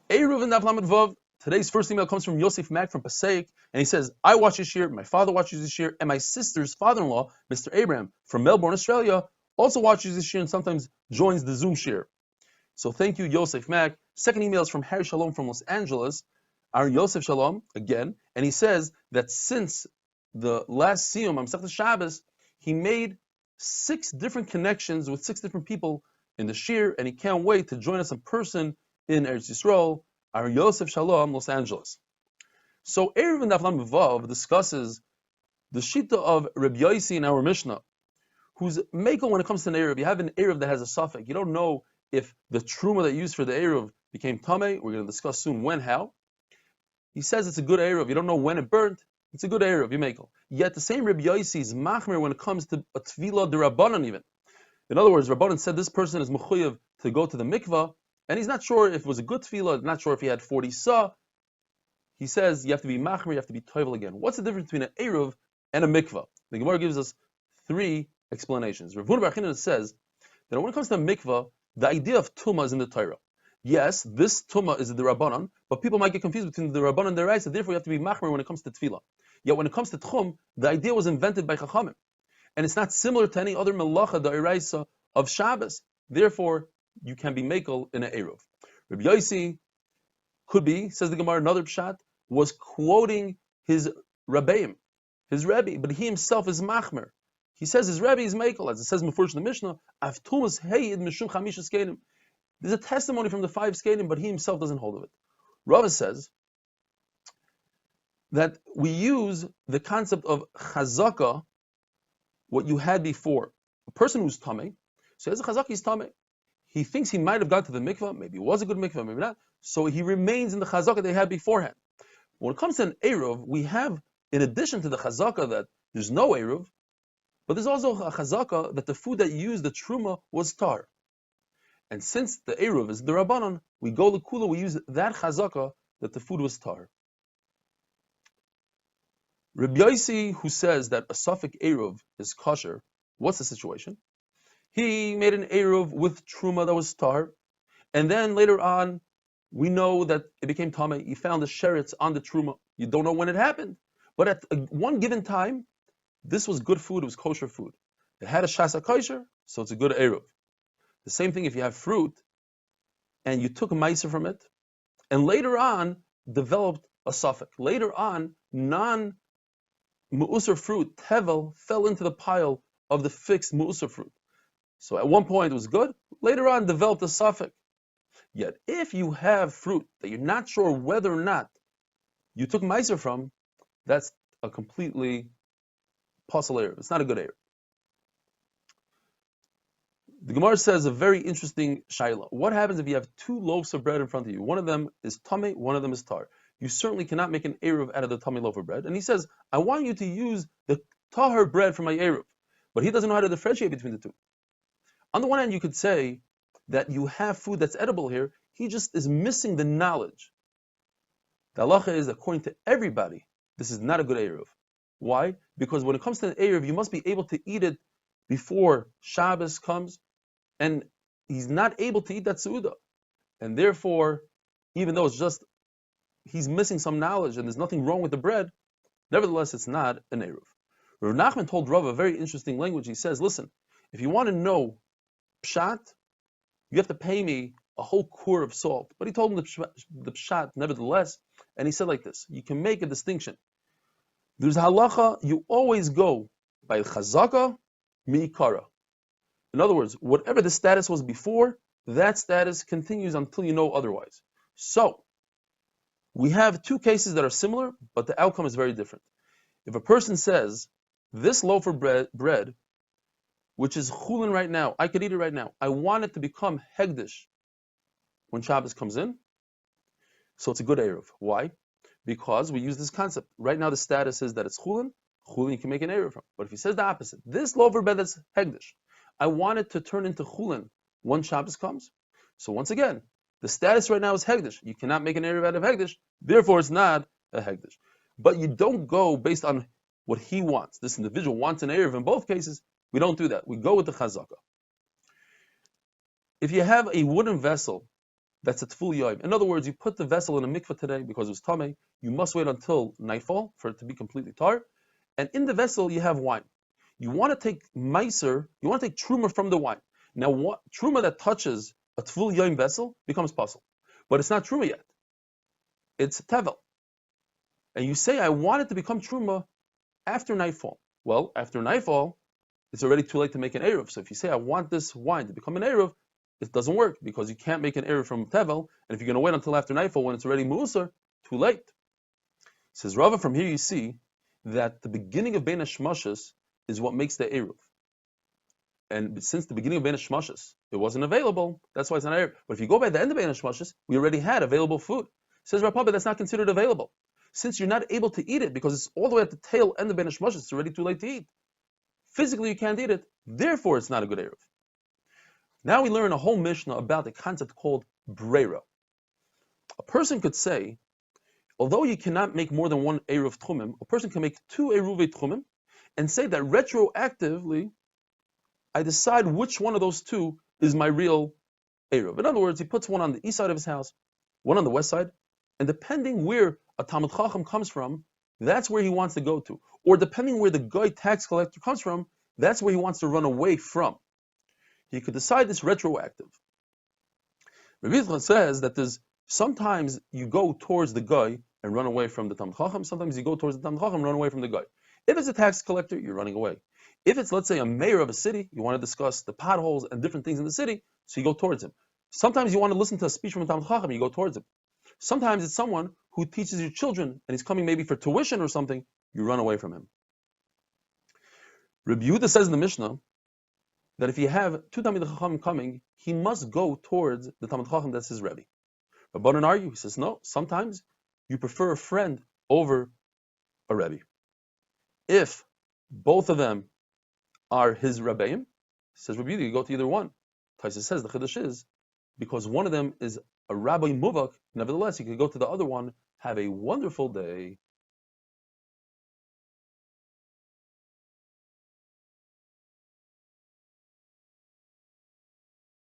Eruvin Daf. Today's first email comes from Yosef Mack from Passaic, and he says, I watch this year, my father watches this year, and my sister's father-in-law, Mr. Abraham, from Melbourne, Australia, also watches this year and sometimes joins the Zoom share. So thank you, Yosef Mack. Second email is from Harry Shalom from Los Angeles, our Yosef Shalom, again, and he says that since the last Siyum, Masechtas Shabbos, he made 6 different connections with 6 different people in the shir, and he can't wait to join us in person in Eretz Yisrael, our Yosef Shalom, Los Angeles. So Eruvin Daf discusses the shita of Reb Yosi in our Mishnah, who's mekel when it comes to an Eruv. You have an Eruv that has a suffix. You don't know if the truma that you used for the Eruv became tamei. We're going to discuss soon when, how. He says it's a good Eruv. You don't know when it burnt. It's a good Eruv, you mekel. Yet the same Reb Yosi is machmir when it comes to a tvila d'Rabbanan even. In other words, Rabbanan said this person is mechuyev to go to the mikvah, and he's not sure if it was a good tefillah, not sure if he had 40 sa. He says you have to be machmir, you have to be toivel again. What's the difference between an eruv and a mikvah? The Gemara gives us 3 explanations. Rav Huna bar Chinan says that when it comes to a mikvah, the idea of tumah is in the Torah. Yes, this tumah is the Rabbanan, but people might get confused between the Rabbanan and the Reis, so therefore you have to be machmir when it comes to tefillah. Yet when it comes to tchum, the idea was invented by Chachamim, and it's not similar to any other melacha, the Eraisa of Shabbos. Therefore, you can be mekel in an eruv. Rabbi Yosi could be, says the Gemara, another pshat, was quoting his rabbeim, his rebbe, but he himself is machmer. He says his rebbe is mekel, as it says in the Mishnah, avtumas heyid mishum chamisha skenim. There's a testimony from the 5 skenim, but he himself doesn't hold of it. Rava says that we use the concept of chazaka, what you had before. A person who's tamei, so as a chazaka he's tamei. He thinks he might have got to the mikvah, maybe it was a good mikvah, maybe not. So he remains in the chazaka they had beforehand. When it comes to an eruv, we have, in addition to the chazaka that there's no eruv, but there's also a chazaka that the food that you used, the truma, was tar. And since the eruv is the rabbanon, we go l'kula, we use that chazaka that the food was tar. Rabbi Yosi, who says that a suffix eruv is kosher, what's the situation? He made an eruv with truma that was tar, and then later on, we know that it became tamei. You found the sheretz on the truma. You don't know when it happened, but at one given time, this was good food. It was kosher food. It had a shasa kosher, so it's a good eruv. The same thing if you have fruit, and you took a meiser from it, and later on developed a suffix. Later on, non-mu'usar fruit, tevel, fell into the pile of the fixed mu'usar fruit. So at one point it was good, later on developed a suffix. Yet if you have fruit that you're not sure whether or not you took meiser from, that's a completely possible error. It's not a good error. The Gemara says a very interesting shaila. What happens if you have 2 loaves of bread in front of you? One of them is tamei, one of them is tar. You certainly cannot make an eruv out of the tamei loaf of bread. And he says, I want you to use the tahar bread for my eruv. But he doesn't know how to differentiate between the 2. On the one hand, you could say that you have food that's edible here. He just is missing the knowledge. The halacha is, according to everybody, this is not a good eruv. Why? Because when it comes to an eruv, you must be able to eat it before Shabbos comes, and he's not able to eat that seudah. And therefore, even though it's just, he's missing some knowledge and there's nothing wrong with the bread, nevertheless, it's not an eruv. Rav Nachman told Rav a very interesting language. He says, listen, if you want to know pshat, you have to pay me a whole core of salt. But he told him the pshat nevertheless, and he said like this, you can make a distinction. There's halacha, you always go by chazaka mi'ikara. In other words, whatever the status was before, that status continues until you know otherwise. So, we have 2 cases that are similar, but the outcome is very different. If a person says, this loaf of bread, which is chulin right now, I could eat it right now, I want it to become hegdish when Shabbos comes in, so it's a good eruv. Why? Because we use this concept. Right now the status is that it's chulin you can make an eruv from. But if he says the opposite, this loaf of bread that's hegdish, I want it to turn into chulin when Shabbos comes. So once again, the status right now is hegdish. You cannot make an eruv out of hegdish, therefore it's not a hegdish. But you don't go based on what he wants. This individual wants an eruv in both cases. We don't do that. We go with the chazaka. If you have a wooden vessel that's a tful yoim. In other words, you put the vessel in a mikveh today because it was tamei. You must wait until nightfall for it to be completely tar. And in the vessel you have wine. You want to take meiser, you want to take truma from the wine. Now, what truma that touches a tful yoim vessel becomes puzzle, but it's not truma yet. It's tevel. And you say, I want it to become truma after nightfall. Well, after nightfall, it's already too late to make an eruv. So if you say, I want this wine to become an eruv, it doesn't work because you can't make an eruv from tevel. And if you're going to wait until after nightfall when it's already musar, too late. Says Rava, from here you see that the beginning of Bein HaShmashos is what makes the eruv. And since the beginning of Bein HaShmashos, it wasn't available, that's why it's not eruv. But if you go by the end of Bein HaShmashos, we already had available food. Says Rav Papa, that's not considered available. Since you're not able to eat it because it's all the way at the tail end of Bein HaShmashos, it's already too late to eat. Physically, you can't eat it. Therefore, it's not a good eruv. Now we learn a whole Mishnah about a concept called breira. A person could say, although you cannot make more than one eruv tchumim, a person can make two eruvei tchumim and say that retroactively, I decide which one of those two is my real eruv. In other words, he puts one on the east side of his house, one on the west side, and depending where a Talmud Chacham comes from, that's where he wants to go to. Or depending where the guy tax collector comes from, that's where he wants to run away from. He could decide this retroactive. Rabbi Yitzchak says that there's sometimes you go towards the guy and run away from the Talmud Chacham. Sometimes you go towards the Talmud Chacham and run away from the guy. If it's a tax collector, you're running away. If it's, let's say, a mayor of a city, you want to discuss the potholes and different things in the city, so you go towards him. Sometimes you want to listen to a speech from a Talmud Chacham, you go towards him. Sometimes it's someone who teaches your children and he's coming maybe for tuition or something, you run away from him. Rabbi Yehuda says in the Mishnah that if you have two Talmid Chacham coming, he must go towards the Talmid Chacham that's his Rebbe. Rabbanan argue, he says, no, sometimes you prefer a friend over a Rebbe. If both of them are his Rebbeim, says Rabbi Yehuda, you go to either one. Taisa says the Chiddush is, because one of them is a Rabbi Muvak, nevertheless, you could go to the other one. Have a wonderful day.